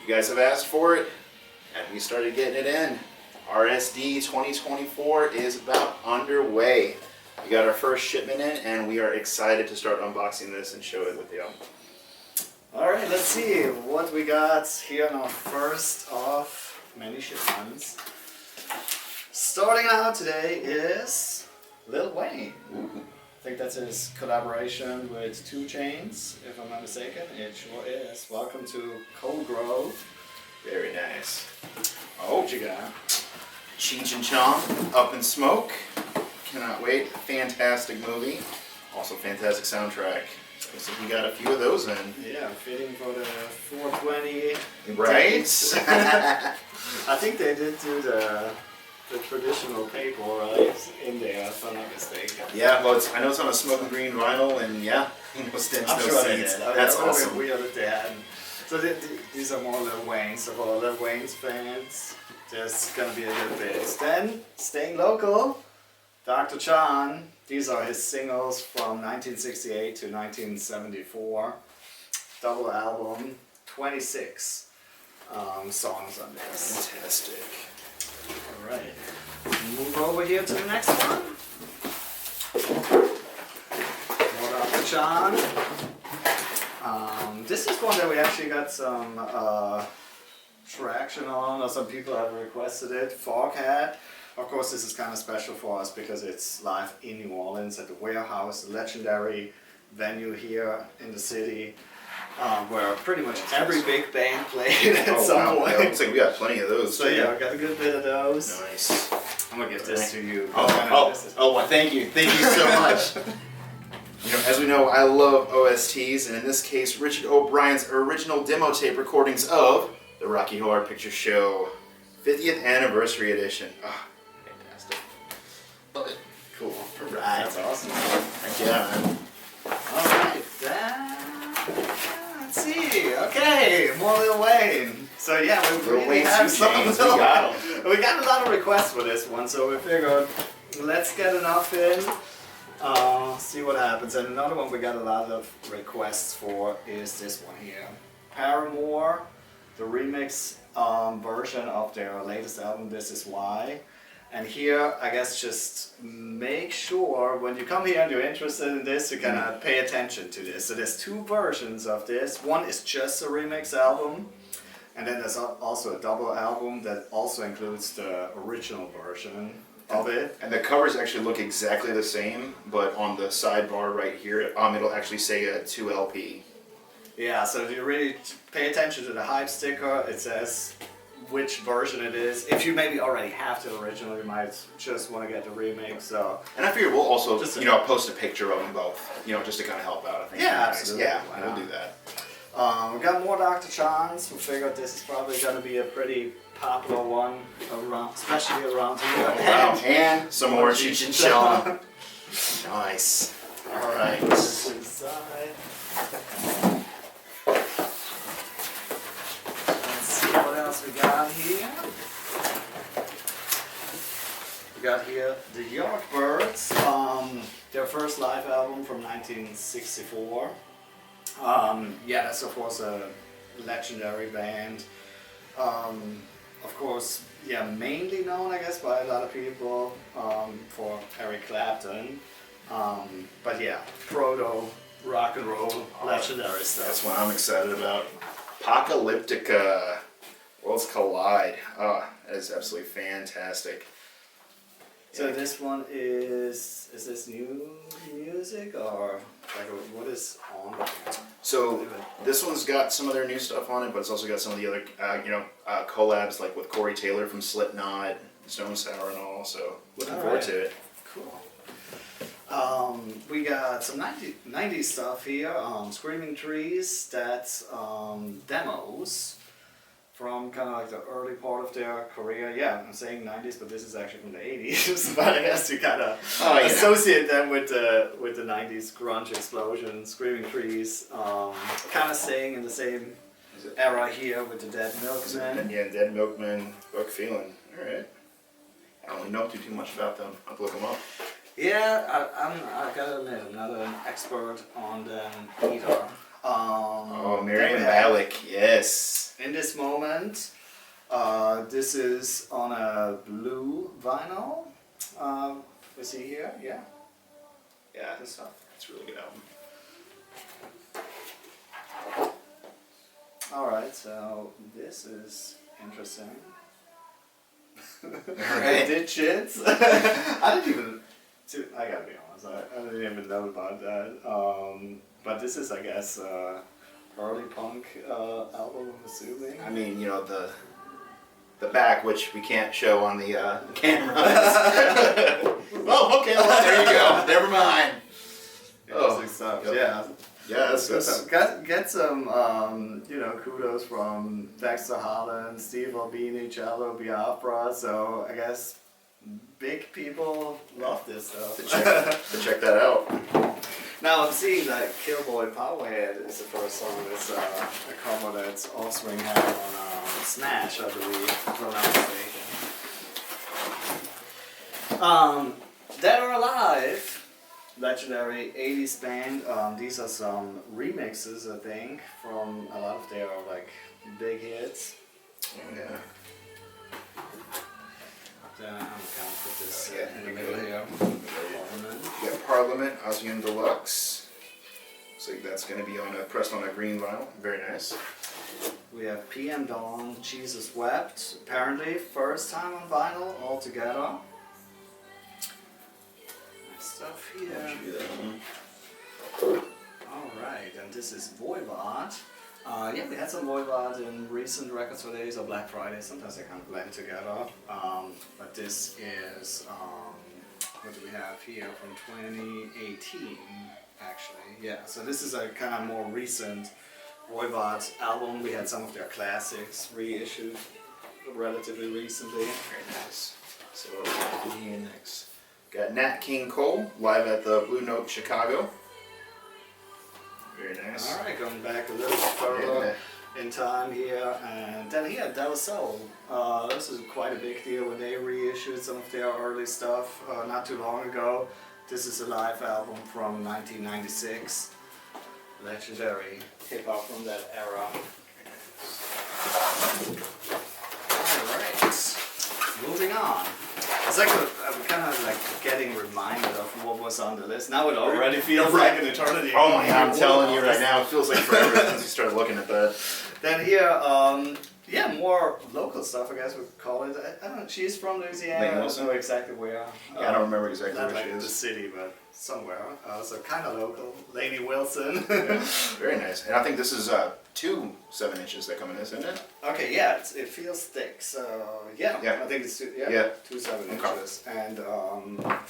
You guys have asked for it, and we started getting it in. RSD 2024 is about underway. We got our first shipment in, and we are excited to start unboxing this and show it with you. Alright, let's see what we got here on our first of many shipments. Starting out today is Lil Wayne. Ooh. I think that's his collaboration with 2 Chainz, if I'm not mistaken. It sure is. Welcome to Cold Grove. Very nice. Oh, What you got? Cheech and Chong, Up in Smoke. Cannot wait. Fantastic movie. Also fantastic soundtrack. So we got a few of those in. Yeah, fitting for the 420. Right? dates. I think they did do the traditional paper, right? In there, if I'm not mistaken. Yeah, well, I know it's on a smoking green vinyl, and yeah, no stems, I'm no sure they seeds. did. That's That would awesome. be weird if they hadn't. So these are more Lil Wayne. So for Lil Wayne's fans, there's gonna be a good bit. Then, staying local, Dr. Chan. These are his singles from 1968 to 1974. Double album, 26 songs on this. Fantastic. Alright, move over here to the next one. More Dr. Chan. This is one that we actually got some traction on, or some people have requested it. Foghat. Of course, this is kind of special for us because it's live in New Orleans at the Warehouse, a legendary venue here in the city, where pretty much every big band played at some point. Yeah, looks like we got plenty of those. So yeah, we got a good bit of those. Nice. I'm gonna give this to you. Well, thank you so much. You know, as we know, I love OSTs, and in this case, Richard O'Brien's original demo tape recordings of the Rocky Horror Picture Show 50th Anniversary Edition. Ah, fantastic. Love it. Cool. Alright. That's awesome. Heck yeah, man. Alright, let's see. Okay, more Lil Wayne. So yeah, we Lil really Wayne's have 2 some Chainz, Lil we got Wayne. We got a lot of requests for this one, so we figured let's get enough in. See what happens. And another one we got a lot of requests for is this one here. Paramore, the remix version of their latest album, This Is Why. And here, I guess just make sure when you come here and you're interested in this, you kind of pay attention to this. So there's 2 versions of this. One is just a remix album, and then there's also a double album that also includes the original version of it. And the covers actually look exactly the same, but on the sidebar right here, it'll actually say a 2LP. Yeah, so if you really pay attention to the hype sticker, it says which version it is. If you maybe already have the original, you might just want to get the remix. So. And I figure we'll also, Just post a picture of them both, just to kind of help out. I think. Yeah, Nice. absolutely. Yeah, Why we'll not? do that. We got more Dr. Chan's. We figured this is probably going to be a pretty popular one, especially around here. Wow. And some more Cheech and Chong. Chong. Nice. All right. To the side. Let's see what else we got here. We got here the Yardbirds, their first live album from 1964. Yeah, that's of course a legendary band. Of course, yeah, mainly known, I guess, by a lot of people for Eric Clapton. But yeah, proto rock and roll legendary stuff. That's what I'm excited about. Apocalyptica. Worlds Collide. That is absolutely fantastic. So this one is this new music or like what is on it? So this one's got some of their new stuff on it, but it's also got some of the other, collabs like with Corey Taylor from Slipknot, Stone Sour, and all. So looking forward to it. Cool. We got some 90s stuff here. Screaming Trees. That's demos from kind of like the early part of their career. Yeah, I'm saying 90s, but this is actually from the 80s. But I guess you kind of associate them with the 90s grunge explosion. Screaming Trees, kind of staying in the same era here with the Dead Milkmen. Yeah, Dead Milkmen, Buck Feeling. All right. I don't know too much about them. I'll have to look them up. Yeah, I gotta admit, I'm not an expert on them either. Miriam Malik, yes. in this moment. This is on a blue vinyl. We see here, yeah. Yeah, this stuff. It's a really good album. Alright, so this is interesting. Alright. Digits. I didn't even, I gotta be honest, I didn't even know about that. But this is, I guess, early punk album, I'm assuming. I mean, you know, the back, which we can't show on the camera. Oh, okay, well, there you go. Never mind. Interesting stuff, yep. yeah. Yeah, that's Get some, you know, kudos from Dexter Holland, Steve Albini, Cello, Biafra. So I guess big people love this stuff. to check that out. Now I'm seeing that Killboy Powerhead is the first song that's a cover that Offspring had on Smash, I believe, if I'm not mistaken. Dead or Alive. Legendary 80s band. These are some remixes, I think, from a lot of their like big hits. Oh, yeah. I'm gonna put this in the middle here. Parliament. You got Parliament, Osmium Deluxe. Looks like that's going to be on pressed on a green vinyl. Very nice. We have PM Dawn, Jesus Wept. Apparently, first time on vinyl altogether. Stuff here. Alright, and this is Voivod. Yeah, we had some Voivod in recent record days or Black Friday. Sometimes they kind of blend together. But this is, what do we have here from 2018, actually. Yeah, so this is a kind of more recent Voivod album. We had some of their classics reissued relatively recently. Very nice. So what do we do here next? Got Nat King Cole live at the Blue Note Chicago. Very nice. Alright, going back a little further in time here, and then here, Del Sol. This is quite a big deal when they reissued some of their early stuff not too long ago. This is a live album from 1996. Legendary hip hop from that era. Alright, moving on. It's like I'm kind of like getting reminded of what was on the list. Now it already feels like an eternity. Oh my god, I'm telling you right now, it feels like forever since you started looking at that. Then here, yeah, more local stuff, I guess we call it. I don't know, she's from Louisiana. I don't know exactly where. Yeah, I don't remember exactly not where like she is. the city, but somewhere. So kind of local. Lady Wilson. Yeah, very nice. And I think this is 2 7-inches that come in this, isn't it? Okay, yeah, it feels thick. So yeah, I think it's 2 7 inches. And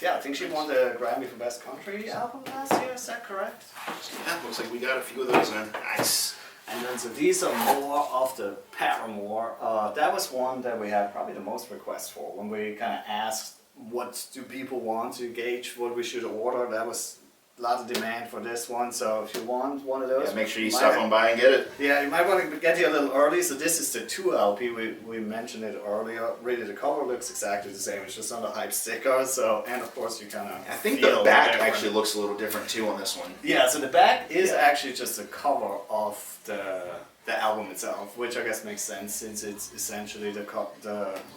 yeah, I think she won the Grammy for Best Country Album last year. Is that correct? Yeah, looks like we got a few of those in. Nice. And then so these are more of the Paramore. That was one that we had probably the most requests for when we kind of asked what do people want to gauge what we should order. That was a lot of demand for this one. So if you want one of those, Yeah, make sure you stop on by and get it. yeah, you might want to get here a little early. So this is the 2 LP. We mentioned it earlier. Really, the cover looks exactly the same. It's just on the hype sticker. So and of course you kind of. I think the back actually looks a little different too on this one. Yeah, so the back is actually just a cover of the album itself, which I guess makes sense since it's essentially the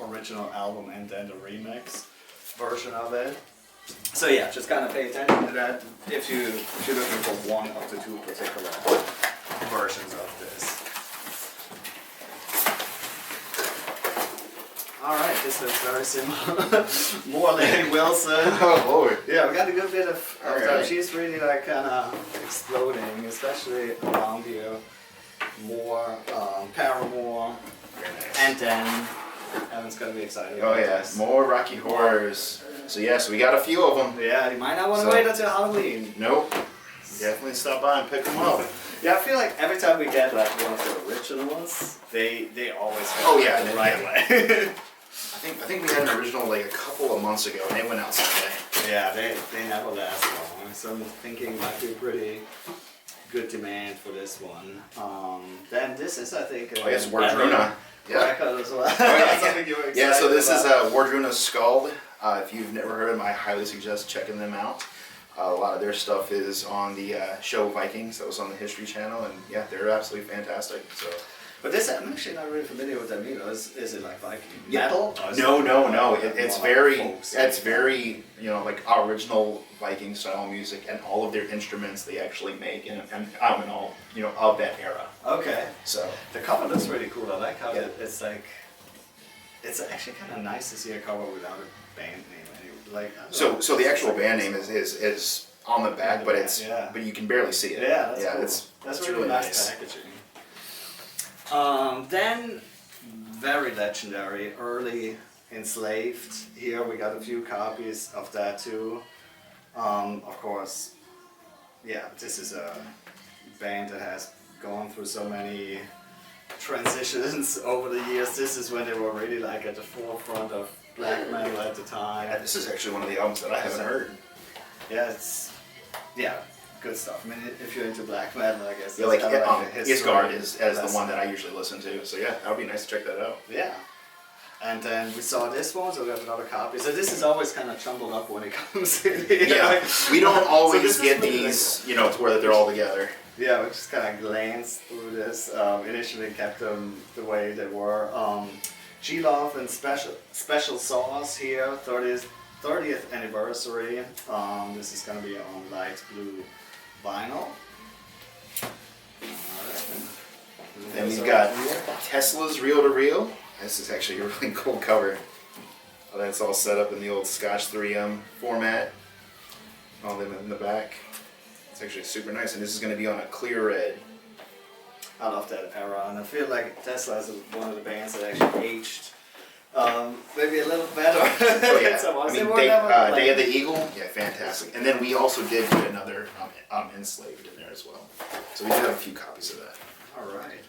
original album and then the remix version of it. So yeah, just kind of pay attention to that if you're looking for one of the 2 particular versions of this. Alright, this looks very similar. More Lady Wilson. Oh lord. Yeah, we got a good bit of Alright. She's really like kind of exploding, especially around here. More Paramore, and then Evan's gonna be excited. Oh yeah, more Rocky Horrors. So yes, we got a few of them. Yeah, you might not want to wait until Halloween. Nope. Definitely stop by and pick them up. Yeah, I feel like every time we get like one of the original ones, they always go the right way. I think we had an original like a couple of months ago, and they went out Sunday. Yeah, they never last long. So I'm thinking might be pretty good demand for this one. Then this is, I think, Oh yes, Wardruna. Yeah. record as well. Oh, yeah. Something you were Yeah, so this is excited Wardruna Scald. If you've never heard of them, I highly suggest checking them out. A lot of their stuff is on the show Vikings that was on the History Channel, and yeah, they're absolutely fantastic. So But this, I'm actually not really familiar with that either. Is it like Viking Yeah. metal? Or is No. it It's more very, folk it's stuff? very, like original Viking style music, and all of their instruments they actually make, and all, of that era. Okay. So The cover looks really cool. I like how Yeah. it's like. It's actually kind of nice to see a cover without a band name. Like I don't know. so the actual It's like- band name is on the back, but Yeah. but you can barely see it. Yeah, that's cool. it's That's it's really nice packaging. Then, very legendary, early Enslaved. Here we got a few copies of that too. Of course, yeah, this is a band that has gone through so many transitions over the years. This is when they were really like at the forefront of black metal at the time. Yeah, this is actually one of the albums that I haven't heard. Yeah, good stuff. I mean, if you're into black metal, I guess. Yeah, that's like kinda a history Isgard is the lesson. one that I usually listen to. So yeah, that would be nice to check that out. Yeah. And then we saw this one, so we have another copy. So this is always kind of jumbled up when it comes in. Yeah, we don't always this is get really these, to where they're all together. Yeah, we just kind of glanced through this. Initially kept them the way they were. G-Love and special sauce here, 30th anniversary. This is going to be on light blue vinyl. Then we've got Tesla's Reel to Reel. This is actually a really cool cover. Oh, that's all set up in the old Scotch 3M format. All them in the back. It's actually super nice, and this is going to be on a clear red. I love that era, and I feel like Tesla is one of the bands that actually aged maybe a little better. Oh yeah, Some I they mean were never, like- Day of the Eagle, yeah, fantastic. And then we also did get another Enslaved in there as well. So we do have a few copies of that. All right.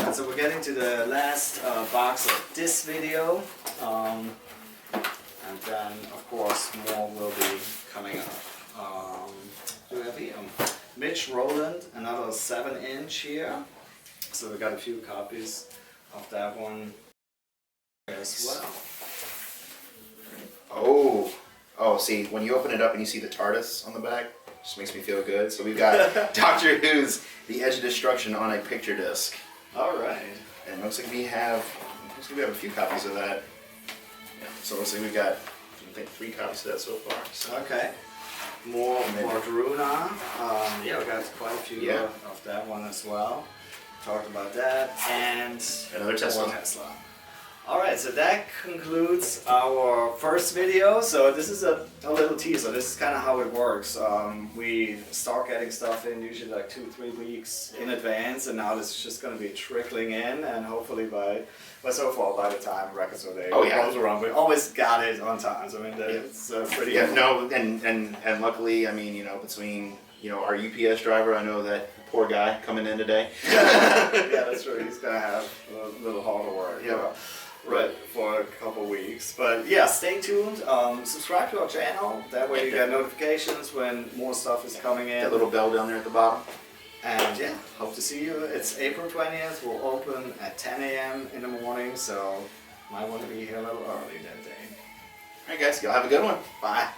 And so we're getting to the last box of this video. And then, of course, more will be coming up. Do we have here? Mitch Rowland, another 7-inch here. So we got a few copies of that one as well. Oh, see, when you open it up and you see the TARDIS on the back, just makes me feel good. So we've got Doctor Who's The Edge of Destruction on a picture disc. All right. And it looks like we have a few copies of that. Yeah, so it looks like we've got, I think, 3 copies of that so far. So. Okay. More Druna. Yeah, we got quite a few Yeah. of that one as well. Talked about that. And Another Tesla. more Tesla. Alright, so that concludes our first video. So this is a little teaser. This is kind of how it works. We start getting stuff in usually like 2-3 weeks in advance, and now this is just going to be trickling in, and hopefully by the time Records Store Day rolls around, we always got it on time. So I mean, it's pretty. Yeah, no, and luckily, I mean, between our UPS driver, I know that poor guy coming in today. Yeah, that's true. He's gonna have a little harder work. Yeah. Right, for a couple weeks. But yeah, stay tuned. Subscribe to our channel. That way you get notifications when more stuff is coming in. That little bell down there at the bottom. And yeah, hope to see you. It's April 20th. We'll open at 10 a.m. in the morning, so might want to be here a little early that day. All right, guys, y'all have a good one. Bye.